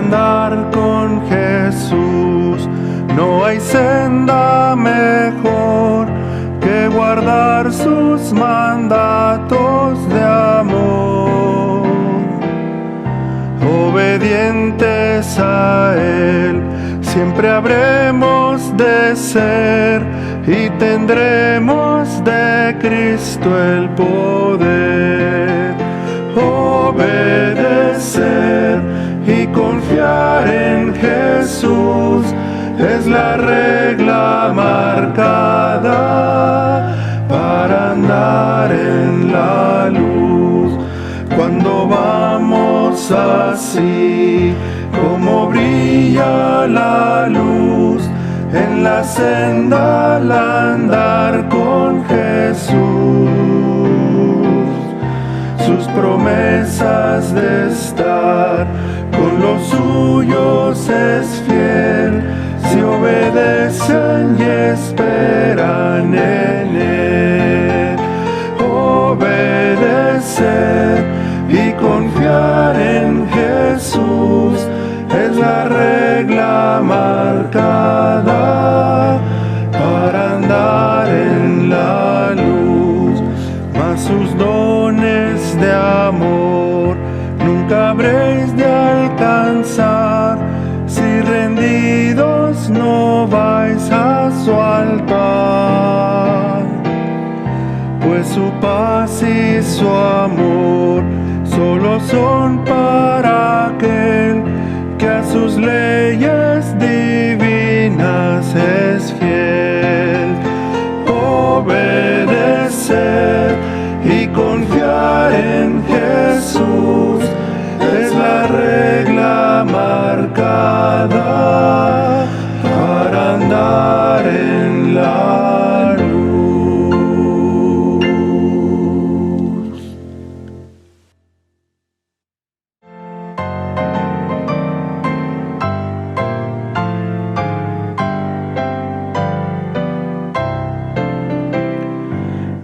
andar con Jesús. No hay senda mejor que guardar sus mandatos de amor. Obedientes a Él, siempre habremos de ser y tendremos de Cristo el poder. Obedecer y confiar en Jesús es la regla marcada para andar en la luz. Cuando vamos así, como brilla la luz en la senda al andar con Jesús. Sus promesas de estar con los suyos es fiel, si obedecen y esperan en Él. Obedecer y confiar en Jesús es la regla marcada para andar en la luz. Mas sus dones de amor nunca habréis de alcanzar si rendidos no vais a su altar. Pues su paz y su amor solo son para aquel que a sus leyes divinas es fiel. Obedecer y confiar en Jesús es la regla marcada para andar en la luz.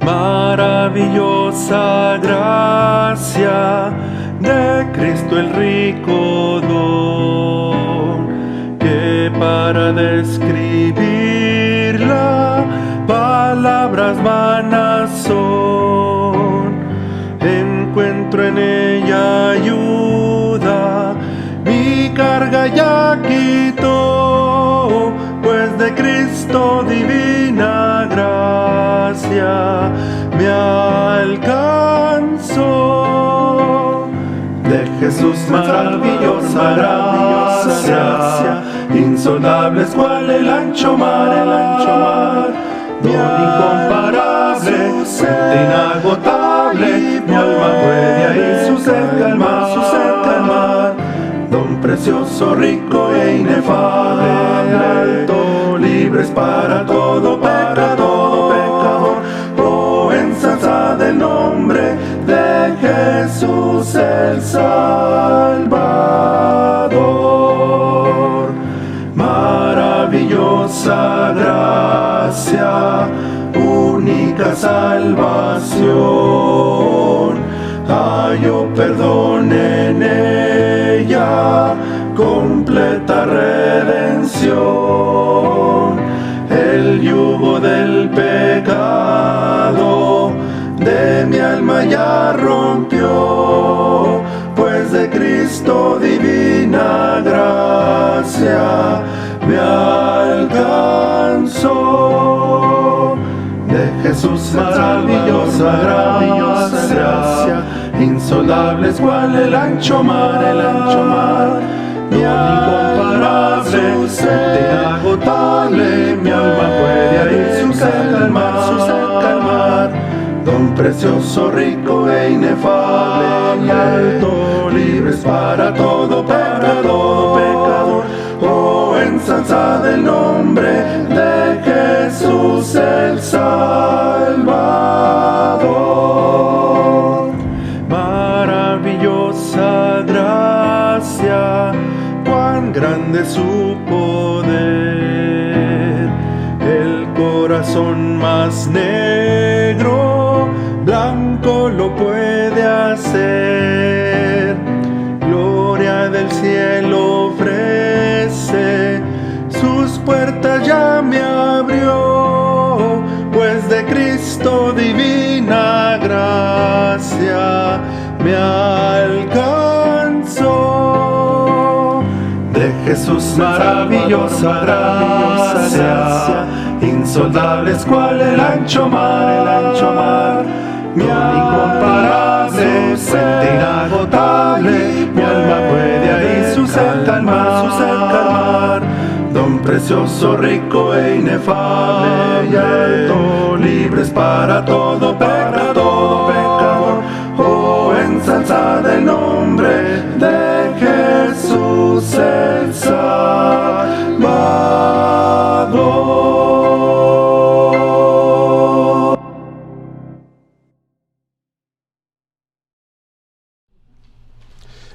Maravillosa gracia de Cristo el rico don, que para describirla palabras vanas son. Encuentro en ella ayuda, mi carga ya quitó, pues de Cristo divina gracia me alcanzó. De Jesús maravillosa gracia, insondables cual el ancho mar, don incomparable, fuente inagotable, mi alma puede ahí su sed calmar, don precioso, rico e inefable, alto, libres para todo pecador, oh ensalzad el nombre de Jesús el Salvador. Maravillosa gracia, única salvación, hallo perdón en ella, completa redención. El yugo del pecado de mi alma ya rompió, pues de Cristo divina gracia me alcanzó. De Jesús maravillosa gracia, insondables cual el ancho mar, mi alma incomparable, inagotable, mi alma puede ahí su sed calmar, don precioso, rico e inefable, alto, libres para todo pecador, oh ensalzad el nombre de Jesús el Salvador. Maravillosa gracia, cuán grande su poder, el corazón más negro, blanco lo puede hacer. Gloria del cielo divina gracia me alcanzó. De Jesús maravillosa gracia, insondables cual el ancho mar, mi incomparable, fuente inagotable, mi alma puede ahí su sed calmar. Don precioso, rico e inefable y alto, libres para todo pecador. Oh, ensalzad el nombre de Jesús el Salvador.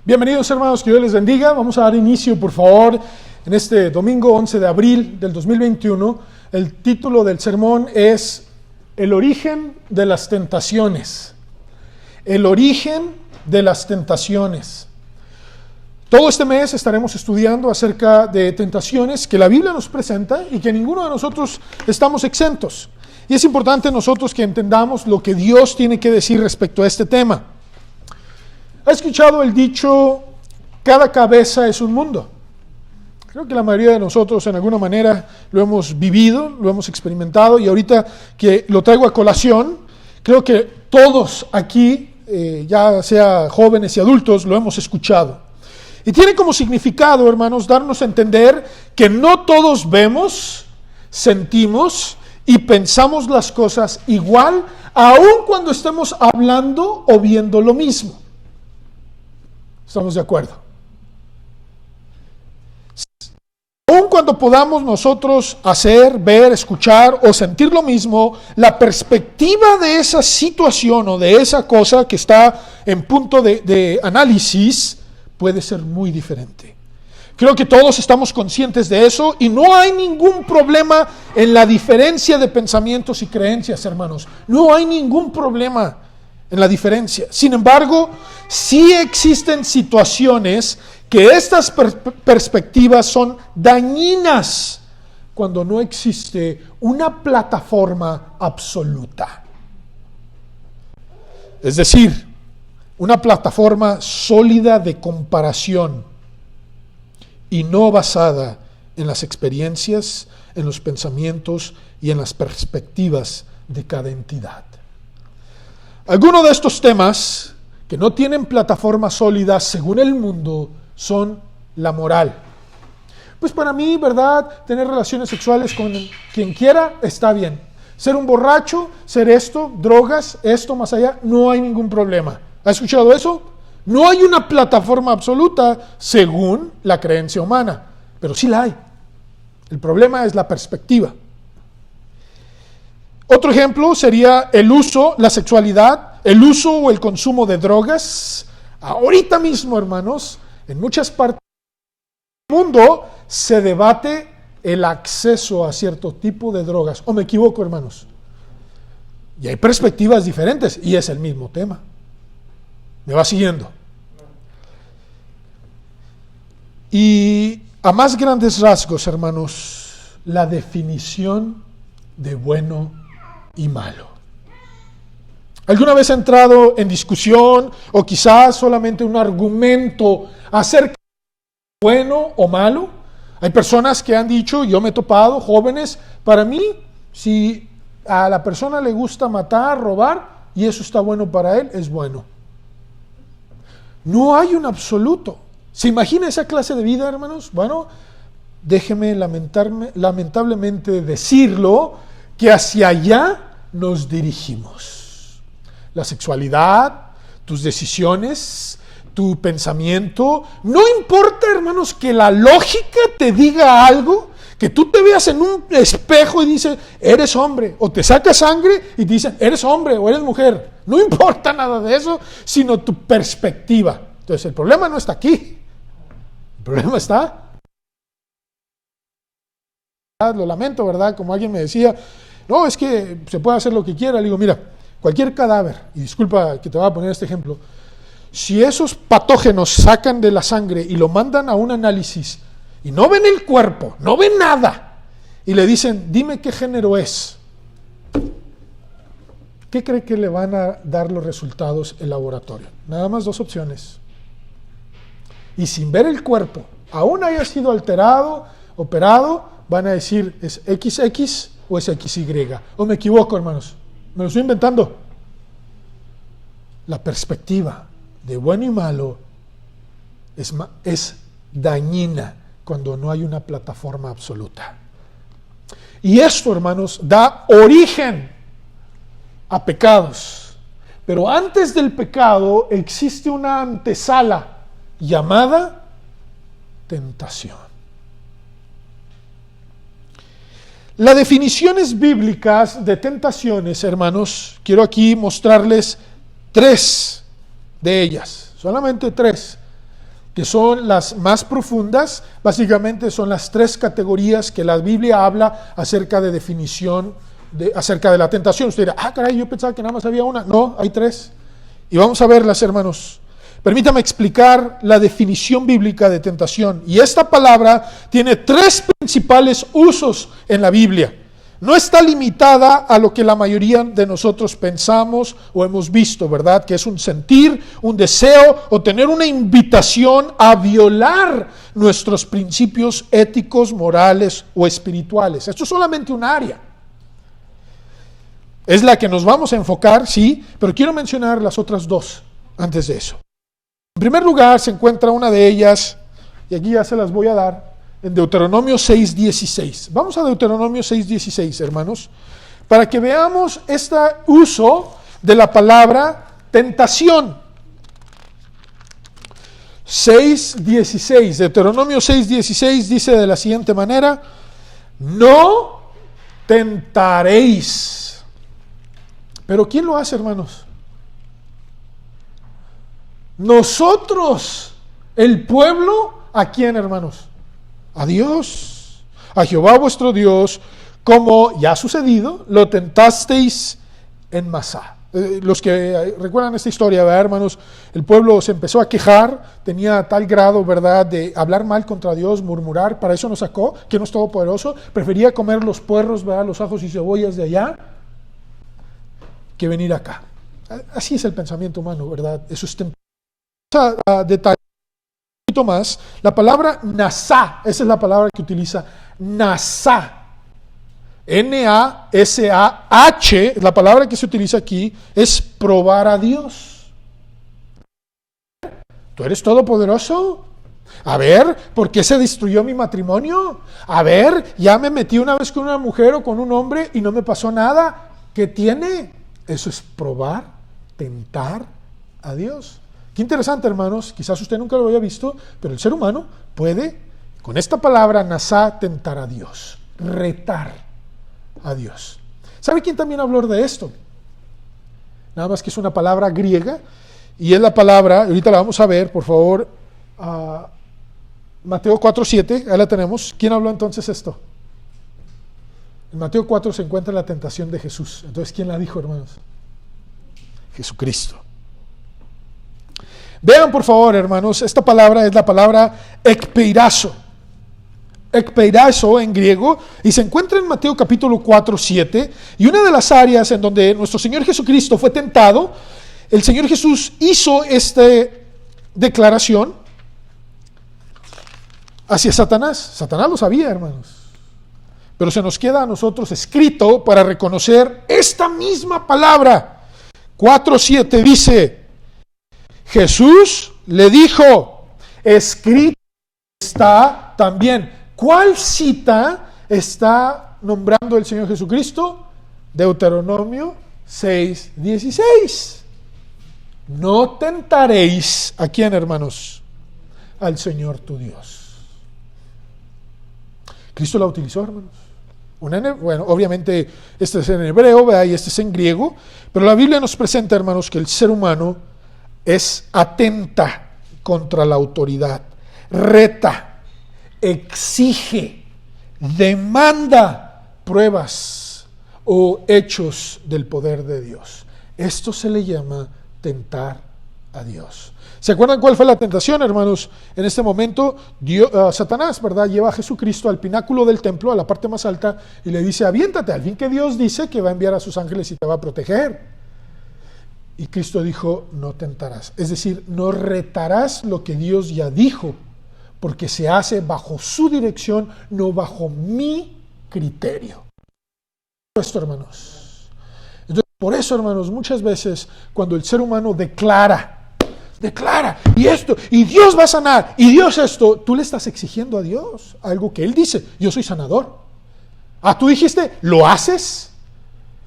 Bienvenidos, hermanos, que Dios les bendiga. Vamos a dar inicio, por favor, en este domingo 11 de abril del 2021. El título del sermón es El origen de las tentaciones. El origen de las tentaciones. Todo este mes estaremos estudiando acerca de tentaciones que la Biblia nos presenta y que ninguno de nosotros estamos exentos. Y es importante nosotros que entendamos lo que Dios tiene que decir respecto a este tema. ¿Ha escuchado el dicho, cada cabeza es un mundo? Creo que la mayoría de nosotros en alguna manera lo hemos vivido, lo hemos experimentado, y ahorita que lo traigo a colación, creo que todos aquí, ya sea jóvenes y adultos, lo hemos escuchado. Y tiene como significado, hermanos, darnos a entender que no todos vemos, sentimos y pensamos las cosas igual, aun cuando estemos hablando o viendo lo mismo. ¿Estamos de acuerdo? Aun cuando podamos nosotros hacer, ver, escuchar o sentir lo mismo, la perspectiva de esa situación o de esa cosa que está en punto de análisis puede ser muy diferente. Creo que todos estamos conscientes de eso y no hay ningún problema en la diferencia de pensamientos y creencias, hermanos. No hay ningún problema en la diferencia. Sin embargo, sí existen situaciones que estas perspectivas son dañinas cuando no existe una plataforma absoluta. Es decir, una plataforma sólida de comparación y no basada en las experiencias, en los pensamientos y en las perspectivas de cada entidad. Algunos de estos temas que no tienen plataforma sólida según el mundo son la moral. Pues para mí, ¿verdad? Tener relaciones sexuales con quien quiera está bien. Ser un borracho, ser esto, drogas, esto más allá, no hay ningún problema. ¿Has escuchado eso? No hay una plataforma absoluta según la creencia humana, pero sí la hay. El problema es la perspectiva. Otro ejemplo sería el uso, la sexualidad, el uso o el consumo de drogas. Ahorita mismo, hermanos, en muchas partes del mundo se debate el acceso a cierto tipo de drogas. ¿O me equivoco, hermanos? Y hay perspectivas diferentes y es el mismo tema. ¿Me va siguiendo? Y a más grandes rasgos, hermanos, la definición de bueno y malo. ¿Alguna vez ha entrado en discusión o quizás solamente un argumento acerca de bueno o malo? Hay personas que han dicho, yo me he topado, jóvenes, para mí, si a la persona le gusta matar, robar, y eso está bueno para él, es bueno. No hay un absoluto. ¿Se imagina esa clase de vida, hermanos? Bueno, déjeme lamentablemente decirlo, que hacia allá nos dirigimos. La sexualidad, tus decisiones, tu pensamiento, no importa, hermanos, que la lógica te diga algo, que tú te veas en un espejo y dices, eres hombre, o te saca sangre y te dicen, eres hombre o eres mujer. No importa nada de eso, sino tu perspectiva. Entonces el problema no está aquí, el problema está. Lo lamento, ¿verdad? Como alguien me decía, no, es que se puede hacer lo que quiera. Le digo, mira, cualquier cadáver, y disculpa que te voy a poner este ejemplo, si esos patógenos sacan de la sangre y lo mandan a un análisis y no ven el cuerpo, no ven nada, y le dicen, dime qué género es, ¿qué cree que le van a dar los resultados el laboratorio? Nada más 2 opciones. Y sin ver el cuerpo, aún haya sido alterado, operado, van a decir, ¿es XX o es XY? ¿O me equivoco, hermanos? ¿Me lo estoy inventando? La perspectiva de bueno y malo es dañina cuando no hay una plataforma absoluta. Y esto, hermanos, da origen a pecados. Pero antes del pecado existe una antesala llamada tentación. Las definiciones bíblicas de tentaciones, hermanos, quiero aquí mostrarles 3 de ellas, solamente 3, que son las más profundas. Básicamente son las 3 categorías que la Biblia habla acerca de definición, acerca de la tentación. Usted dirá, caray, yo pensaba que nada más había una. No, hay 3. Y vamos a verlas, hermanos. Permítame explicar la definición bíblica de tentación. Y esta palabra tiene 3 principales usos en la Biblia. No está limitada a lo que la mayoría de nosotros pensamos o hemos visto, ¿verdad? Que es un sentir, un deseo o tener una invitación a violar nuestros principios éticos, morales o espirituales. Esto es solamente un área. Es la que nos vamos a enfocar, sí, pero quiero mencionar las otras 2 antes de eso. En primer lugar se encuentra una de ellas, y aquí ya se las voy a dar, en Deuteronomio 6:16. Vamos a Deuteronomio 6:16, hermanos, para que veamos este uso de la palabra tentación. 6:16, Deuteronomio 6:16 dice de la siguiente manera: no tentaréis. ¿Pero quién lo hace, hermanos? Nosotros, el pueblo, ¿a quién, hermanos? A Dios, a Jehová vuestro Dios, como ya ha sucedido, lo tentasteis en Masá. Los que recuerdan esta historia, ¿verdad, hermanos? El pueblo se empezó a quejar, tenía tal grado, ¿verdad?, de hablar mal contra Dios, murmurar. Para eso nos sacó, que no es todopoderoso. Prefería comer los puerros, ¿verdad?, los ajos y cebollas de allá, que venir acá. Así es el pensamiento humano, ¿verdad? Eso es tentación. A detallar un poquito más, la palabra nasá, esa es la palabra que utiliza, nasá, N-A-S-A-H, la palabra que se utiliza aquí es probar a Dios. ¿Tú eres todopoderoso? A ver, ¿por qué se destruyó mi matrimonio? A ver, ya me metí una vez con una mujer o con un hombre y no me pasó nada. ¿Qué tiene? Eso es probar, tentar a Dios. Qué interesante, hermanos, quizás usted nunca lo haya visto, pero el ser humano puede, con esta palabra nasá, tentar a Dios, retar a Dios. ¿Sabe quién también habló de esto? Nada más que es una palabra griega, y es la palabra, ahorita la vamos a ver, por favor, Mateo 4:7, ahí la tenemos. ¿Quién habló entonces esto? En Mateo 4 se encuentra la tentación de Jesús. Entonces, ¿quién la dijo, hermanos? Jesucristo. Vean, por favor, hermanos, esta palabra es la palabra ekpeirazo. Ekpeirazo en griego, y se encuentra en Mateo capítulo 4:7, y una de las áreas en donde nuestro Señor Jesucristo fue tentado, el Señor Jesús hizo esta declaración hacia Satanás. Satanás lo sabía, hermanos. Pero se nos queda a nosotros escrito para reconocer esta misma palabra. 4:7 dice: Jesús le dijo, escrito está también. ¿Cuál cita está nombrando el Señor Jesucristo? Deuteronomio 6:16. No tentaréis, ¿a quién, hermanos? Al Señor tu Dios. Cristo la utilizó, hermanos. Bueno, obviamente este es en hebreo, ¿verdad?, y este es en griego, pero la Biblia nos presenta, hermanos, que el ser humano atenta contra la autoridad, reta, exige, demanda pruebas o hechos del poder de Dios. Esto se le llama tentar a Dios. ¿Se acuerdan cuál fue la tentación, hermanos? En este momento, Satanás, ¿verdad?, lleva a Jesucristo al pináculo del templo, a la parte más alta, y le dice: aviéntate, al fin que Dios dice que va a enviar a sus ángeles y te va a proteger. Y Cristo dijo, no tentarás. Es decir, no retarás lo que Dios ya dijo, porque se hace bajo su dirección, no bajo mi criterio. Esto, hermanos. Entonces, por eso, hermanos, muchas veces cuando el ser humano declara, y esto, y Dios va a sanar, y Dios esto, tú le estás exigiendo a Dios algo que Él dice, yo soy sanador. Tú dijiste, ¿lo haces?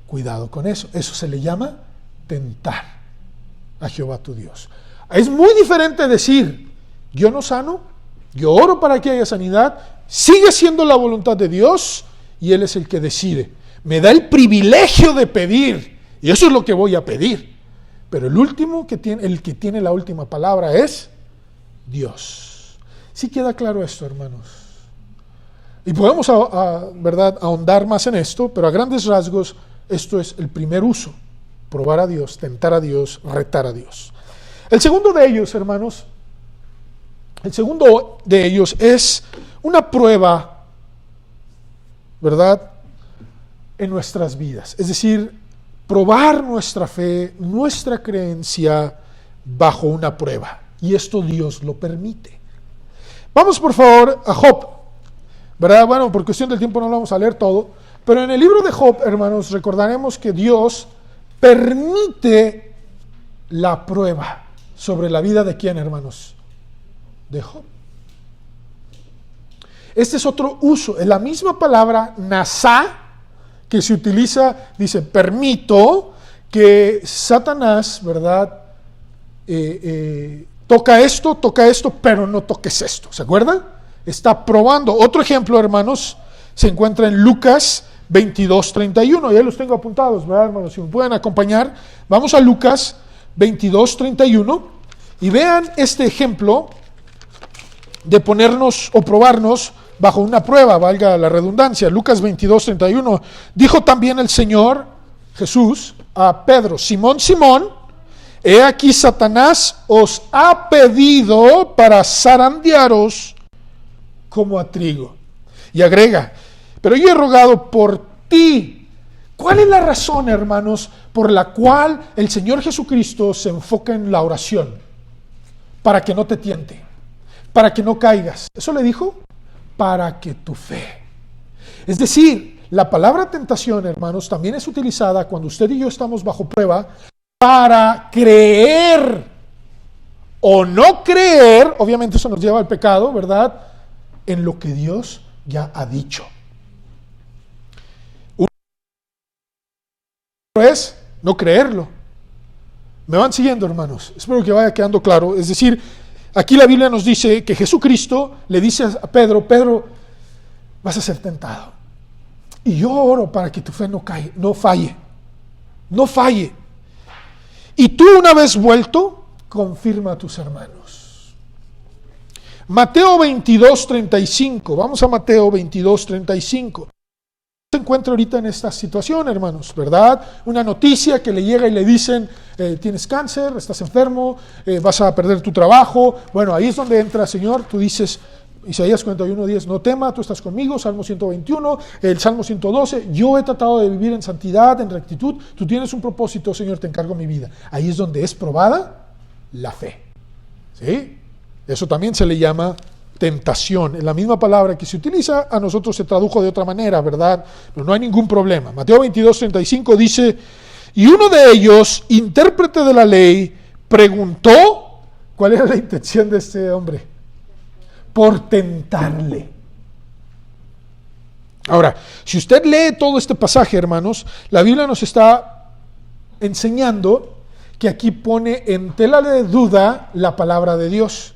Cuidado con eso. Eso se le llama tentar a Jehová tu Dios. Es muy diferente decir, yo no sano, yo oro para que haya sanidad, sigue siendo la voluntad de Dios y Él es el que decide. Me da el privilegio de pedir y eso es lo que voy a pedir. Pero el que tiene la última palabra es Dios. ¿Sí queda claro esto, hermanos? Y podemos, ¿verdad?, ahondar más en esto, pero a grandes rasgos esto es el primer uso. Probar a Dios, tentar a Dios, retar a Dios. El segundo de ellos, hermanos, es una prueba, ¿verdad?, en nuestras vidas. Es decir, probar nuestra fe, nuestra creencia bajo una prueba. Y esto Dios lo permite. Vamos por favor a Job, ¿verdad? Bueno, por cuestión del tiempo no lo vamos a leer todo, pero en el libro de Job, hermanos, recordaremos que Dios permite la prueba sobre la vida de ¿quién, hermanos? De Job. Este es otro uso, es la misma palabra nasá que se utiliza, dice, permito que Satanás, ¿verdad?, toca esto, pero no toques esto. ¿Se acuerdan? Está probando. Otro ejemplo, hermanos, se encuentra en Lucas 22:31. Ya los tengo apuntados, ¿verdad, hermanos? Si me pueden acompañar, vamos a Lucas 22:31 y vean este ejemplo de ponernos o probarnos bajo una prueba, valga la redundancia. Lucas 22:31. Dijo también el Señor Jesús a Pedro: Simón, Simón, he aquí Satanás os ha pedido para zarandearos como a trigo. Y agrega: pero yo he rogado por ti. ¿Cuál es la razón, hermanos, por la cual el Señor Jesucristo se enfoca en la oración? Para que no te tiente, para que no caigas. ¿Eso le dijo? Para que tu fe. Es decir, la palabra tentación, hermanos, también es utilizada cuando usted y yo estamos bajo prueba para creer o no creer, obviamente eso nos lleva al pecado, ¿verdad?, en lo que Dios ya ha dicho. Uno es no creerlo. ¿Me van siguiendo, hermanos? Espero que vaya quedando claro. Es decir, aquí la Biblia nos dice que Jesucristo le dice a Pedro: Pedro, vas a ser tentado. Y yo oro para que tu fe no falle. No falle. Y tú, una vez vuelto, confirma a tus hermanos. Mateo 22:35. Vamos a Mateo 22:35. Se encuentra ahorita en esta situación, hermanos, ¿verdad? Una noticia que le llega y le dicen: tienes cáncer, estás enfermo, vas a perder tu trabajo. Bueno, ahí es donde entra, Señor. Tú dices, Isaías 41:10, no tema, tú estás conmigo. Salmo 121, el Salmo 112, yo he tratado de vivir en santidad, en rectitud. Tú tienes un propósito, Señor, te encargo mi vida. Ahí es donde es probada la fe. ¿Sí? Eso también se le llama tentación. Es la misma palabra que se utiliza, a nosotros se tradujo de otra manera, ¿verdad? Pero no hay ningún problema. Mateo 22:35 dice: y uno de ellos, intérprete de la ley, preguntó. ¿Cuál era la intención de este hombre? Por tentarle. Ahora, si usted lee todo este pasaje, hermanos, la Biblia nos está enseñando que aquí pone en tela de duda la palabra de Dios.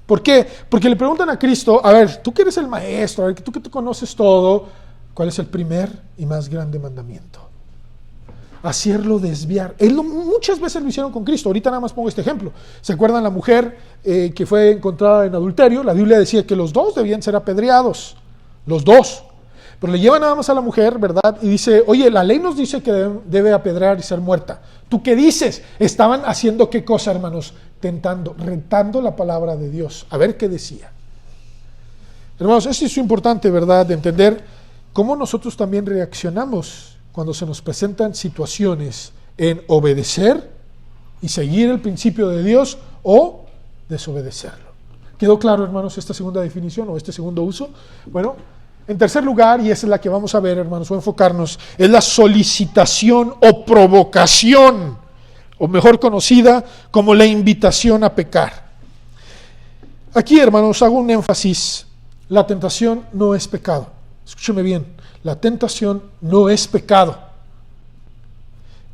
¿Por qué? Porque le preguntan a Cristo: a ver, tú que eres el maestro, a ver, tú que te conoces todo, ¿cuál es el primer y más grande mandamiento? Hacerlo desviar. Muchas veces lo hicieron con Cristo. Ahorita nada más pongo este ejemplo. ¿Se acuerdan la mujer que fue encontrada en adulterio? La Biblia decía que los dos debían ser apedreados. Los dos. Pero le llevan nada más a la mujer, ¿verdad? Y dice: oye, la ley nos dice que debe apedrear y ser muerta. ¿Tú qué dices? Estaban haciendo qué cosa, hermanos? Tentando, retando la palabra de Dios. A ver qué decía. Hermanos, esto es importante, ¿verdad? De entender cómo nosotros también reaccionamos cuando se nos presentan situaciones en obedecer y seguir el principio de Dios o desobedecerlo. ¿Quedó claro, hermanos, esta segunda definición o este segundo uso? Bueno, en tercer lugar, y esa es la que vamos a ver, hermanos, o enfocarnos, es la solicitación o provocación, o mejor conocida como la invitación a pecar. Aquí, hermanos, hago un énfasis. La tentación no es pecado. Escúcheme bien, la tentación no es pecado.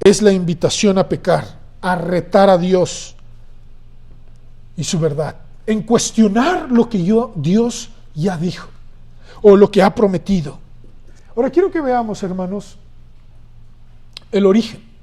Es la invitación a pecar, a retar a Dios y su verdad, en cuestionar lo que Dios ya dijo o lo que ha prometido. Ahora quiero que veamos, hermanos, el origen.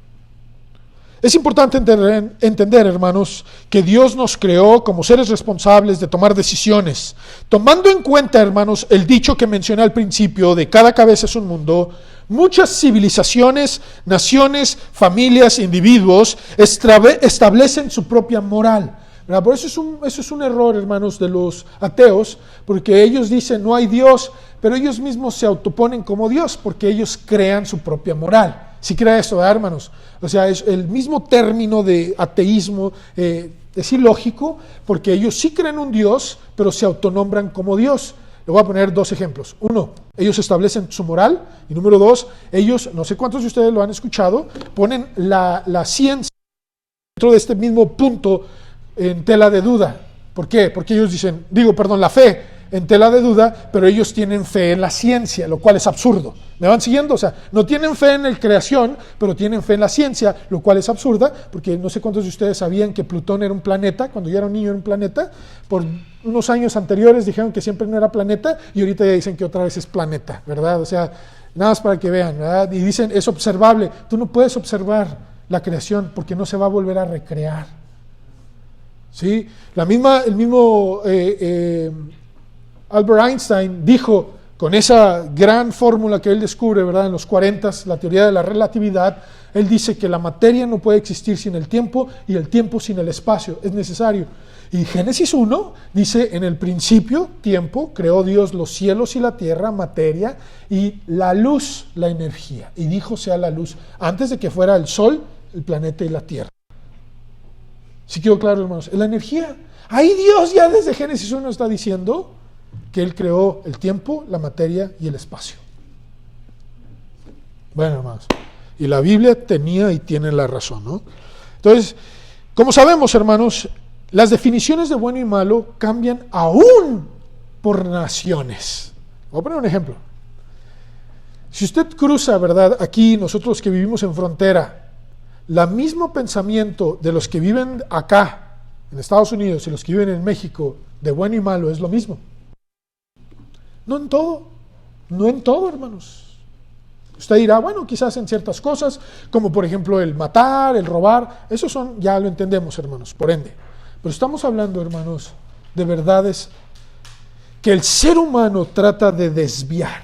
Es importante entender, hermanos, que Dios nos creó como seres responsables de tomar decisiones, tomando en cuenta, hermanos, el dicho que mencioné al principio de cada cabeza es un mundo. Muchas civilizaciones, naciones, familias, individuos establecen su propia moral. ¿Verdad? Por eso es un error, hermanos, de los ateos, porque ellos dicen no hay Dios, pero ellos mismos se autoponen como Dios, porque ellos crean su propia moral. Si crea esto, ¿verdad, hermanos? O sea, es el mismo término de ateísmo, es ilógico, porque ellos sí creen un Dios, pero se autonombran como Dios. Le voy a poner dos ejemplos. Uno, ellos establecen su moral, y número dos, ellos, no sé cuántos de ustedes lo han escuchado, ponen la ciencia dentro de este mismo punto en tela de duda. ¿Por qué? Porque ellos dicen, la fe en tela de duda, pero ellos tienen fe en la ciencia, lo cual es absurdo. ¿Me van siguiendo? O sea, no tienen fe en la creación, pero tienen fe en la ciencia, lo cual es absurda, porque no sé cuántos de ustedes sabían que Plutón era un planeta, cuando yo era un niño era un planeta. Por unos años anteriores dijeron que siempre no era planeta, y ahorita ya dicen que otra vez es planeta, ¿verdad? O sea, nada más para que vean, ¿verdad? Y dicen, es observable. Tú no puedes observar la creación, porque no se va a volver a recrear. ¿Sí? El mismo Albert Einstein dijo, con esa gran fórmula que él descubre, ¿verdad? En los 40s, la teoría de la relatividad, él dice que la materia no puede existir sin el tiempo y el tiempo sin el espacio, es necesario. Y Génesis 1 dice, en el principio, tiempo, creó Dios los cielos y la tierra, materia, y la luz, la energía. Y dijo sea la luz, antes de que fuera el sol, el planeta y la tierra. ¿Sí quedó claro, hermanos? Es la energía. Ahí Dios ya desde Génesis 1 está diciendo que Él creó el tiempo, la materia y el espacio. Bueno, hermanos, y la Biblia tenía y tiene la razón, ¿no? Entonces, como sabemos, hermanos, las definiciones de bueno y malo cambian aún por naciones. Voy a poner un ejemplo. Si usted cruza, ¿verdad? Aquí, nosotros que vivimos en frontera, el mismo pensamiento de los que viven acá, en Estados Unidos, y los que viven en México, de bueno y malo, es lo mismo. No en todo, hermanos. Usted dirá, bueno, quizás en ciertas cosas, como por ejemplo el matar, el robar, eso ya lo entendemos, hermanos, por ende. Pero estamos hablando, hermanos, de verdades que el ser humano trata de desviar.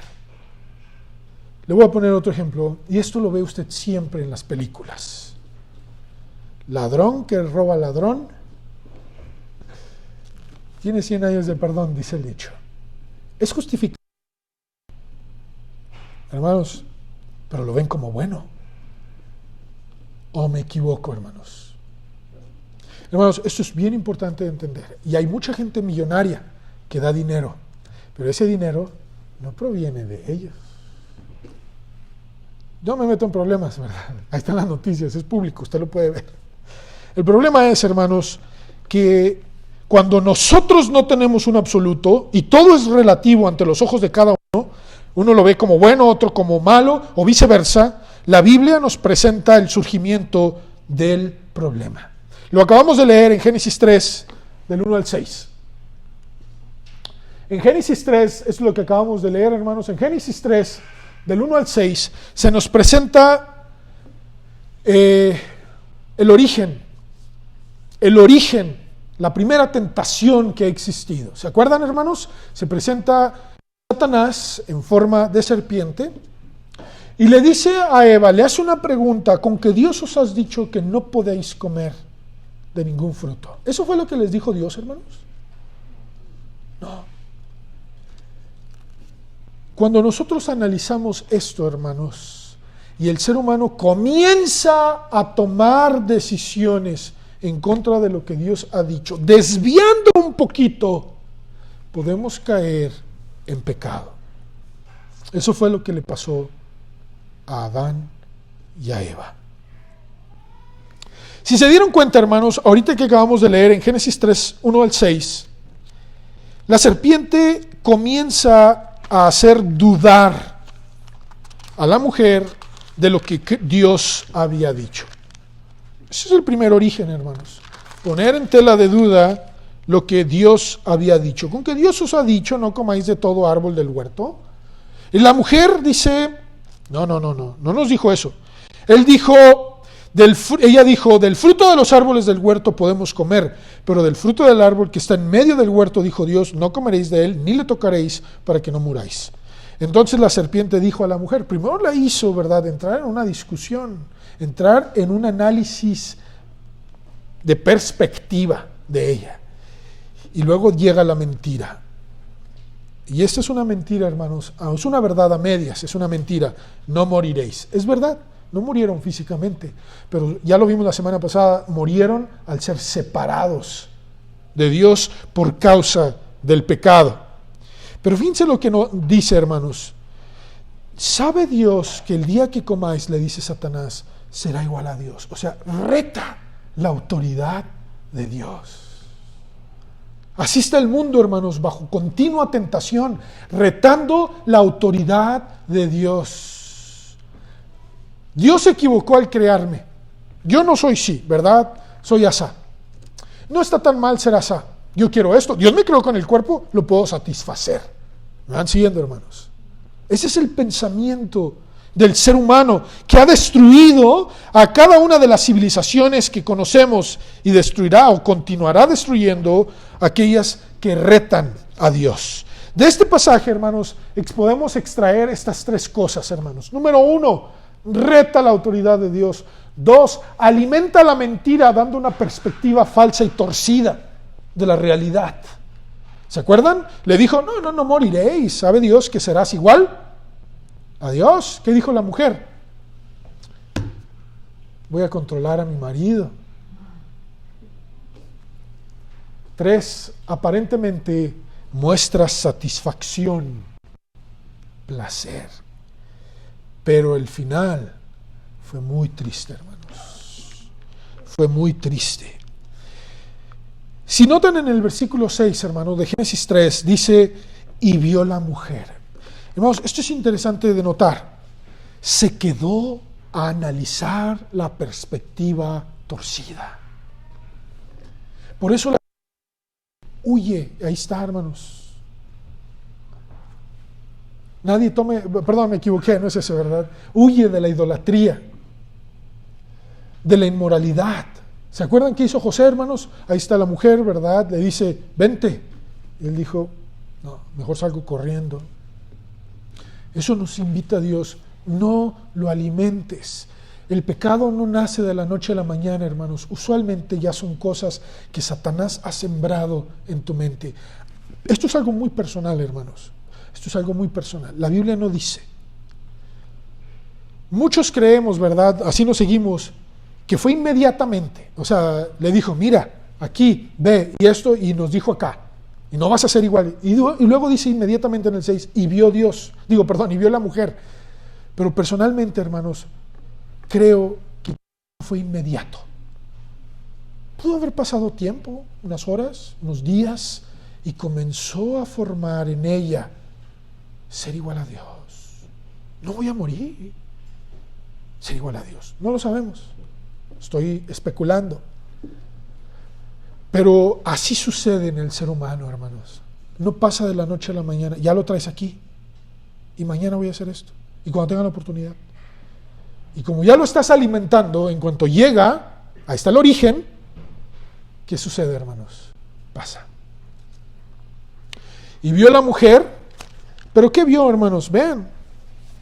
Le voy a poner otro ejemplo, y esto lo ve usted siempre en las películas. Ladrón que roba ladrón, tiene 100 años de perdón, dice el dicho. Es justificado, hermanos, pero lo ven como bueno. ¿O me equivoco, hermanos? Hermanos, esto es bien importante de entender. Y hay mucha gente millonaria que da dinero, pero ese dinero no proviene de ellos. Yo me meto en problemas, ¿verdad? Ahí están las noticias, es público, usted lo puede ver. El problema es, hermanos, que cuando nosotros no tenemos un absoluto y todo es relativo ante los ojos de cada uno lo ve como bueno, otro como malo o viceversa, la Biblia nos presenta el surgimiento del problema. Lo acabamos de leer en Génesis 3, del 1 al 6. En Génesis 3, es lo que acabamos de leer, hermanos, en Génesis 3, del 1 al 6, se nos presenta el origen, la primera tentación que ha existido. ¿Se acuerdan, hermanos? Se presenta Satanás en forma de serpiente y le dice a Eva, le hace una pregunta, ¿con que Dios os ha dicho que no podéis comer de ningún fruto? ¿Eso fue lo que les dijo Dios, hermanos? No. Cuando nosotros analizamos esto, hermanos, y el ser humano comienza a tomar decisiones en contra de lo que Dios ha dicho, desviando un poquito, podemos caer en pecado. Eso fue lo que le pasó a Adán y a Eva. Si se dieron cuenta, hermanos, ahorita que acabamos de leer en Génesis 3, 1 al 6, la serpiente comienza a hacer dudar a la mujer de lo que Dios había dicho. Ese es el primer origen, hermanos. Poner en tela de duda lo que Dios había dicho. Con que Dios os ha dicho, no comáis de todo árbol del huerto. Y la mujer dice, no nos dijo eso. Ella dijo, del fruto de los árboles del huerto podemos comer, pero del fruto del árbol que está en medio del huerto, dijo Dios, no comeréis de él, ni le tocaréis para que no muráis. Entonces la serpiente dijo a la mujer, primero la hizo, ¿verdad?, entrar en una discusión, entrar en un análisis de perspectiva de ella. Y luego llega la mentira. Y esta es una mentira, hermanos, es una verdad a medias, es una mentira, no moriréis. Es verdad, no murieron físicamente, pero ya lo vimos la semana pasada, murieron al ser separados de Dios por causa del pecado. Pero fíjense lo que dice, hermanos. ¿Sabe Dios que el día que comáis, le dice Satanás, será igual a Dios? O sea, reta la autoridad de Dios. Así está el mundo, hermanos, bajo continua tentación, retando la autoridad de Dios. Dios se equivocó al crearme. Yo no soy sí, ¿verdad? Soy asá. No está tan mal ser asá. Yo quiero esto. Dios me creó con el cuerpo, lo puedo satisfacer. ¿Me van siguiendo, hermanos? Ese es el pensamiento del ser humano que ha destruido a cada una de las civilizaciones que conocemos y destruirá o continuará destruyendo aquellas que retan a Dios. De este pasaje, hermanos, podemos extraer estas tres cosas, hermanos. Número 1, reta la autoridad de Dios. 2, alimenta la mentira dando una perspectiva falsa y torcida de la realidad. ¿Se acuerdan? Le dijo, no moriréis. ¿Sabe Dios que serás igual a Dios? ¿Qué dijo la mujer? Voy a controlar a mi marido. 3, aparentemente muestra satisfacción, placer. Pero el final fue muy triste, hermanos. Fue muy triste. Si notan en el versículo 6, hermanos, de Génesis 3, dice, y vio la mujer. Hermanos, esto es interesante de notar. Se quedó a analizar la perspectiva torcida. Por eso la huye. Ahí está, hermanos. Perdón, me equivoqué, no es eso, ¿verdad? Huye de la idolatría, de la inmoralidad. ¿Se acuerdan qué hizo José, hermanos? Ahí está la mujer, ¿verdad? Le dice, vente. Y él dijo, no, mejor salgo corriendo. Eso nos invita a Dios. No lo alimentes. El pecado no nace de la noche a la mañana, hermanos. Usualmente ya son cosas que Satanás ha sembrado en tu mente. Esto es algo muy personal, hermanos. Esto es algo muy personal. La Biblia no dice. Muchos creemos, ¿verdad? Así nos seguimos, que fue inmediatamente. O sea, le dijo, mira, aquí, ve, y esto, y nos dijo acá. Y no vas a ser igual. Y luego dice inmediatamente en el 6, y vio y vio la mujer. Pero personalmente, hermanos, creo que fue inmediato. Pudo haber pasado tiempo, unas horas, unos días, y comenzó a formar en ella ser igual a Dios. No voy a morir. Ser igual a Dios. No lo sabemos. Estoy especulando. Pero así sucede en el ser humano, hermanos. No pasa de la noche a la mañana. Ya lo traes aquí. Y mañana voy a hacer esto. Y cuando tenga la oportunidad. Y como ya lo estás alimentando, en cuanto llega, ahí está el origen. ¿Qué sucede, hermanos? Pasa. Y vio la mujer. ¿Pero qué vio, hermanos? Vean.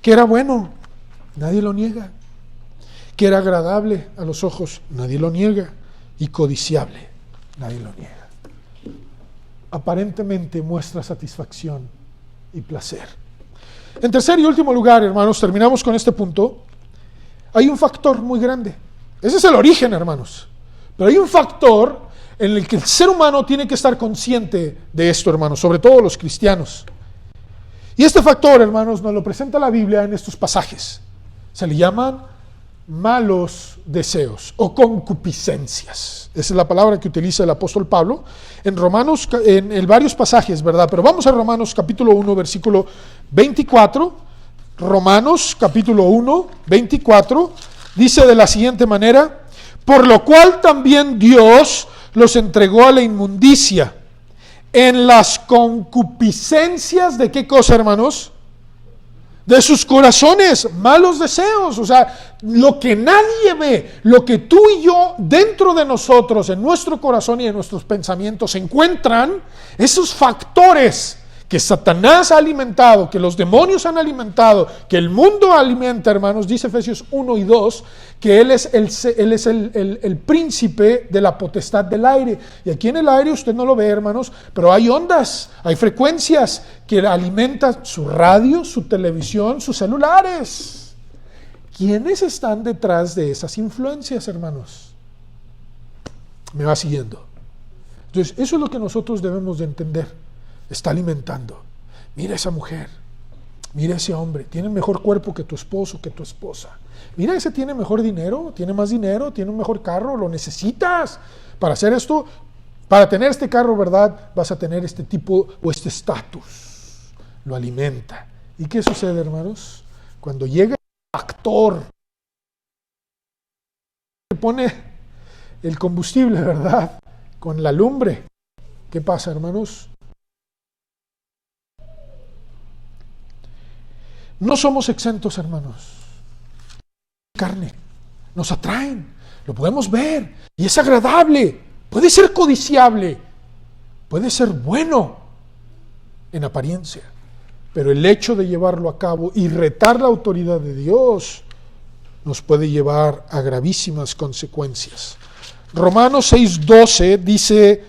Que era bueno. Nadie lo niega. Que era agradable a los ojos. Nadie lo niega. Y codiciable. Nadie lo niega. Aparentemente muestra satisfacción y placer. En tercer y último lugar, hermanos, terminamos con este punto. hay un factor muy grande. Ese es el origen, hermanos. Pero hay un factor en el que el ser humano tiene que estar consciente de esto, hermanos, sobre todo los cristianos. Y este factor, hermanos, nos lo presenta la Biblia en estos pasajes. Se le llaman malos deseos o concupiscencias. Esa es la palabra que utiliza el apóstol Pablo en Romanos, en varios pasajes, ¿verdad? Pero vamos a Romanos capítulo 1, versículo 24. Romanos capítulo 1, 24, dice de la siguiente manera: por lo cual también Dios los entregó a la inmundicia en las concupiscencias de ¿qué cosa, hermanos? De sus corazones, malos deseos. O sea, lo que nadie ve, lo que tú y yo dentro de nosotros, en nuestro corazón y en nuestros pensamientos se encuentran, esos factores que Satanás ha alimentado, que los demonios han alimentado, que el mundo alimenta, hermanos. Dice Efesios 1 y 2 que Él es el príncipe de la potestad del aire. Y aquí en el aire usted no lo ve, hermanos, pero hay ondas, hay frecuencias que alimentan su radio, su televisión, sus celulares. ¿Quiénes están detrás de esas influencias, hermanos? Me va siguiendo. Entonces, eso es lo que nosotros debemos de entender. Está alimentando. Mira esa mujer, mira ese hombre, tiene mejor cuerpo que tu esposo, que tu esposa. Mira, ese tiene mejor dinero, tiene más dinero, tiene un mejor carro, lo necesitas para hacer esto. Para tener este carro, ¿verdad? Vas a tener este tipo o este estatus. Lo alimenta. ¿Y qué sucede, hermanos? Cuando llega el factor que pone el combustible, ¿verdad? Con la lumbre. ¿Qué pasa, hermanos? No somos exentos, hermanos. Carne, nos atraen, lo podemos ver y es agradable, puede ser codiciable, puede ser bueno en apariencia, pero el hecho de llevarlo a cabo y retar la autoridad de Dios nos puede llevar a gravísimas consecuencias. Romanos 6:12 dice: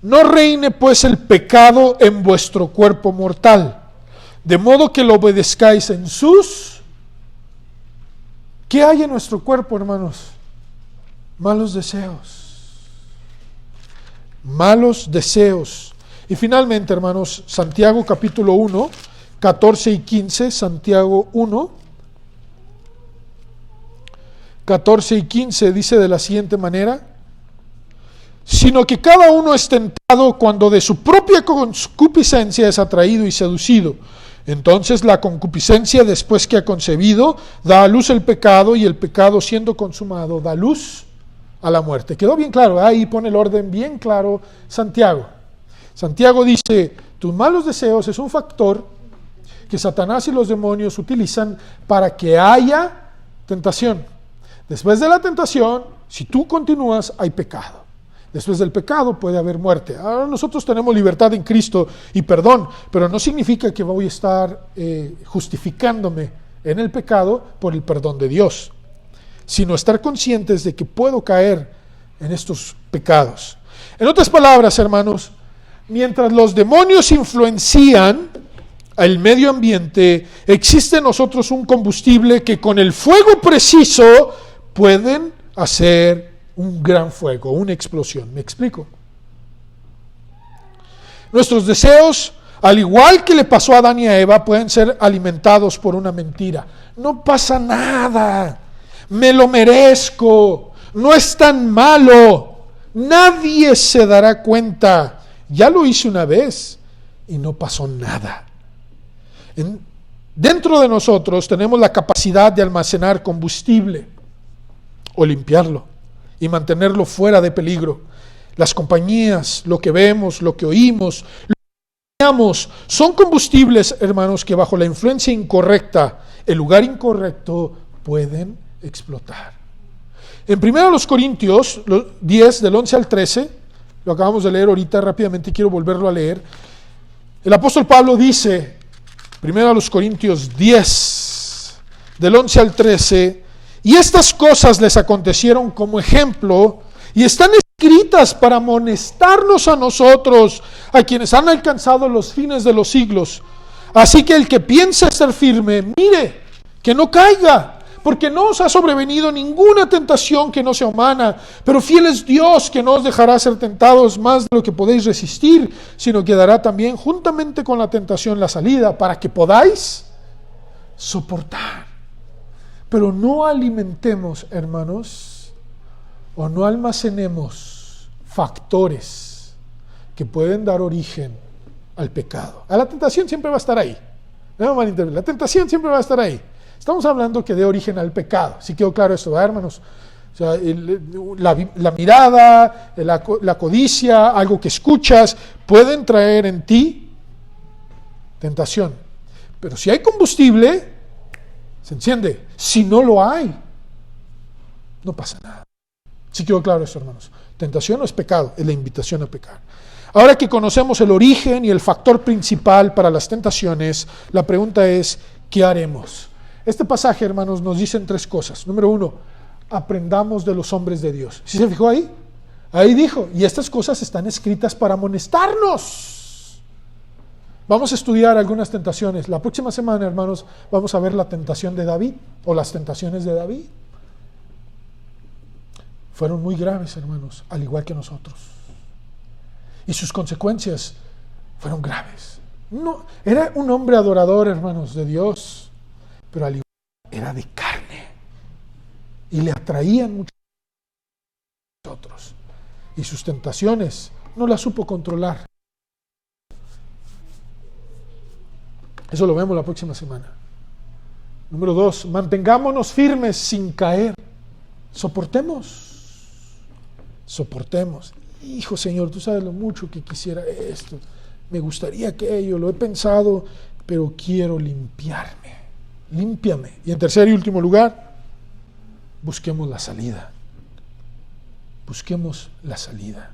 no reine pues el pecado en vuestro cuerpo mortal, de modo que lo obedezcáis en sus... ¿Qué hay en nuestro cuerpo, hermanos? Malos deseos. Malos deseos. Y finalmente, hermanos, Santiago capítulo 1, 14 y 15, Santiago 1, 14 y 15 dice de la siguiente manera: sino que cada uno es tentado cuando de su propia concupiscencia es atraído y seducido. Entonces la concupiscencia, después que ha concebido, da a luz el pecado, y el pecado, siendo consumado, da luz a la muerte. ¿Quedó bien claro? Ahí pone el orden bien claro Santiago. Santiago dice: tus malos deseos es un factor que Satanás y los demonios utilizan para que haya tentación. Después de la tentación, si tú continúas, hay pecado. Después del pecado puede haber muerte. Ahora nosotros tenemos libertad en Cristo y perdón, pero no significa que voy a estar justificándome en el pecado por el perdón de Dios, sino estar conscientes de que puedo caer en estos pecados. En otras palabras, hermanos, mientras los demonios influencian el medio ambiente, existe en nosotros un combustible que con el fuego preciso pueden hacer un gran fuego, una explosión. ¿Me explico? Nuestros deseos, al igual que le pasó a Adán y a Eva, pueden ser alimentados por una mentira. No pasa nada, me lo merezco, no es tan malo, nadie se dará cuenta, ya lo hice una vez y no pasó nada. Dentro de nosotros tenemos la capacidad de almacenar combustible o limpiarlo y mantenerlo fuera de peligro. Las compañías, lo que vemos, lo que oímos, lo que veamos, son combustibles, hermanos, que bajo la influencia incorrecta, el lugar incorrecto, pueden explotar. En 1 Corintios 10, del 11 al 13, lo acabamos de leer ahorita rápidamente, quiero volverlo a leer. El apóstol Pablo dice, 1 Corintios 10, del 11 al 13, y estas cosas les acontecieron como ejemplo y están escritas para amonestarnos a nosotros, a quienes han alcanzado los fines de los siglos. Así que el que piensa ser firme, mire, que no caiga. porque no os ha sobrevenido ninguna tentación que no sea humana, pero fiel es Dios, que no os dejará ser tentados más de lo que podéis resistir, sino que dará también juntamente con la tentación la salida, para que podáis soportar. Pero no alimentemos, hermanos, o no almacenemos factores que pueden dar origen al pecado. La tentación siempre va a estar ahí. No me malinterpreten, la tentación siempre va a estar ahí. Estamos hablando que dé origen al pecado. ¿Sí quedó claro esto, ¿verdad, hermanos? O sea, la mirada, la codicia, algo que escuchas, pueden traer en ti tentación. Pero si hay combustible, se enciende. Si no lo hay, no pasa nada. ¿Sí quedó claro esto, hermanos? Tentación no es pecado, es la invitación a pecar. Ahora que conocemos el origen y el factor principal para las tentaciones, la pregunta es, ¿qué haremos? Este pasaje, hermanos, nos dicen tres cosas. Número uno, aprendamos de los hombres de Dios. ¿Sí se fijó ahí? Ahí dijo, y estas cosas están escritas para amonestarnos. Vamos a estudiar algunas tentaciones. La próxima semana, hermanos, vamos a ver la tentación de David, o las tentaciones de David. Fueron muy graves, hermanos, al igual que nosotros. Y sus consecuencias fueron graves. No, era un hombre adorador, hermanos, de Dios, pero al igual era de carne y le atraían mucho a nosotros. Y sus tentaciones no las supo controlar. Eso lo vemos la próxima semana. Número 2, mantengámonos firmes sin caer. Soportemos. Hijo, Señor, tú sabes lo mucho que quisiera esto, me gustaría aquello, lo he pensado, pero quiero limpiarme. Límpiame. Y en tercer y último lugar, busquemos la salida. Busquemos la salida.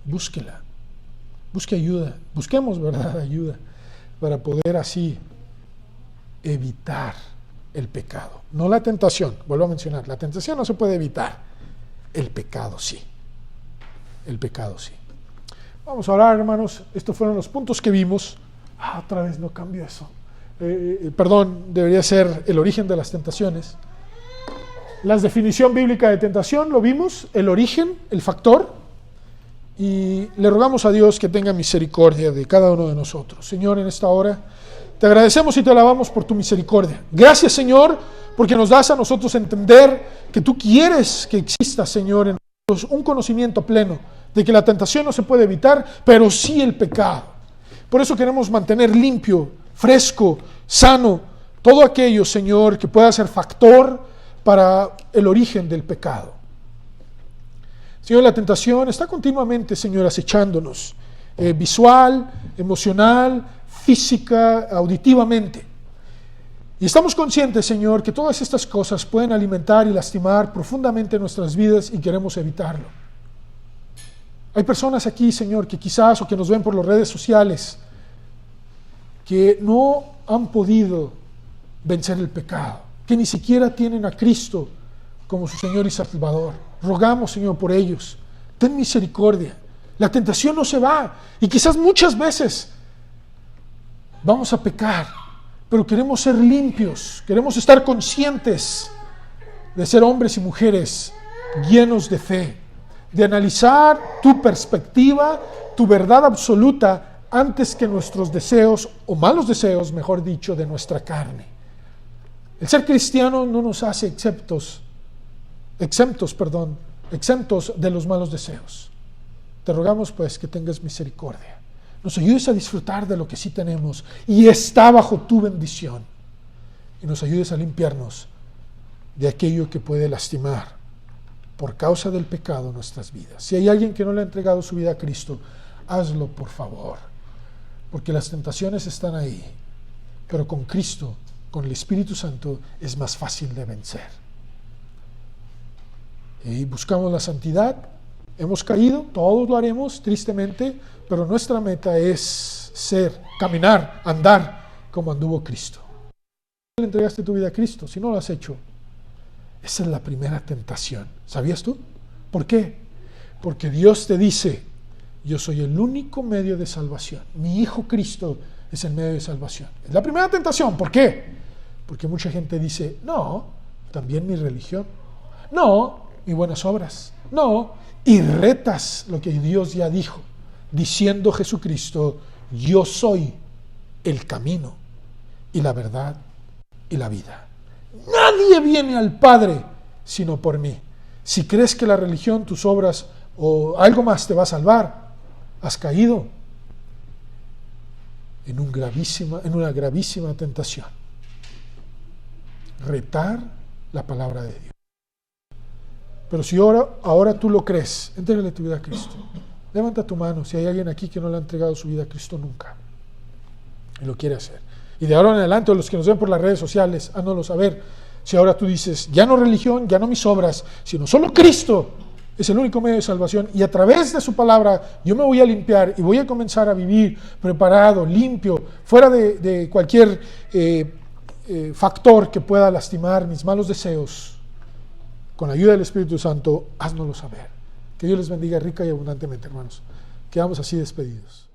Búsquela. Busque ayuda. Busquemos, ¿verdad? Ayuda para poder así evitar el pecado. No la tentación, vuelvo a mencionar, la tentación no se puede evitar. El pecado sí. El pecado sí. Vamos a orar, hermanos. Estos fueron los puntos que vimos. Otra vez no cambio eso. Perdón, debería ser el origen de las tentaciones. La definición bíblica de tentación, lo vimos, el origen, el factor. Y le rogamos a Dios que tenga misericordia de cada uno de nosotros. Señor, en esta hora te agradecemos y te alabamos por tu misericordia. Gracias, Señor, porque nos das a nosotros entender que tú quieres que exista, Señor, en nosotros un conocimiento pleno de que la tentación no se puede evitar, pero sí el pecado. Por eso queremos mantener limpio, fresco, sano, todo aquello, Señor, que pueda ser factor para el origen del pecado. Señor, la tentación está continuamente, Señor, acechándonos, visual, emocional, física, auditivamente. Y estamos conscientes, Señor, que todas estas cosas pueden alimentar y lastimar profundamente nuestras vidas y queremos evitarlo. Hay personas aquí, Señor, que quizás o que nos ven por las redes sociales, que no han podido vencer el pecado, que ni siquiera tienen a Cristo como su Señor y Salvador. Rogamos, Señor, por ellos. Ten misericordia. La tentación no se va. Y quizás muchas veces vamos a pecar, pero queremos ser limpios. Queremos estar conscientes de ser hombres y mujeres llenos de fe, de analizar tu perspectiva, tu verdad absoluta, antes que nuestros deseos, o malos deseos, mejor dicho, de nuestra carne. El ser cristiano no nos hace exentos de los malos deseos. Te rogamos, pues, que tengas misericordia. Nos ayudes a disfrutar de lo que sí tenemos y está bajo tu bendición. Y nos ayudes a limpiarnos de aquello que puede lastimar por causa del pecado nuestras vidas. Si hay alguien que no le ha entregado su vida a Cristo, hazlo, por favor. Porque las tentaciones están ahí. Pero con Cristo, con el Espíritu Santo, es más fácil de vencer. Y buscamos la santidad. Hemos caído, todos lo haremos, tristemente, pero nuestra meta es caminar, andar como anduvo Cristo. ¿Le entregaste tu vida a Cristo? Si no lo has hecho, esa es la primera tentación. ¿Sabías tú? ¿Por qué? Porque Dios te dice, yo soy el único medio de salvación. Mi Hijo Cristo es el medio de salvación. Es la primera tentación. ¿Por qué? Porque mucha gente dice, no, también mi religión, no, mis buenas obras, no, y retas lo que Dios ya dijo, diciendo Jesucristo, yo soy el camino y la verdad y la vida. Nadie viene al Padre sino por mí. Si crees que la religión, tus obras o algo más te va a salvar, has caído en una gravísima tentación. Retar la palabra de Dios. Pero si ahora tú lo crees, entrégale tu vida a Cristo. Levanta tu mano si hay alguien aquí que no le ha entregado su vida a Cristo nunca y lo quiere hacer. Y de ahora en adelante, los que nos ven por las redes sociales, háganoslo saber. Si ahora tú dices, ya no religión, ya no mis obras, sino solo Cristo es el único medio de salvación, y a través de su palabra yo me voy a limpiar y voy a comenzar a vivir preparado, limpio, fuera de cualquier factor que pueda lastimar mis malos deseos. Con la ayuda del Espíritu Santo, háznoslo saber. Que Dios les bendiga rica y abundantemente, hermanos. Quedamos así despedidos.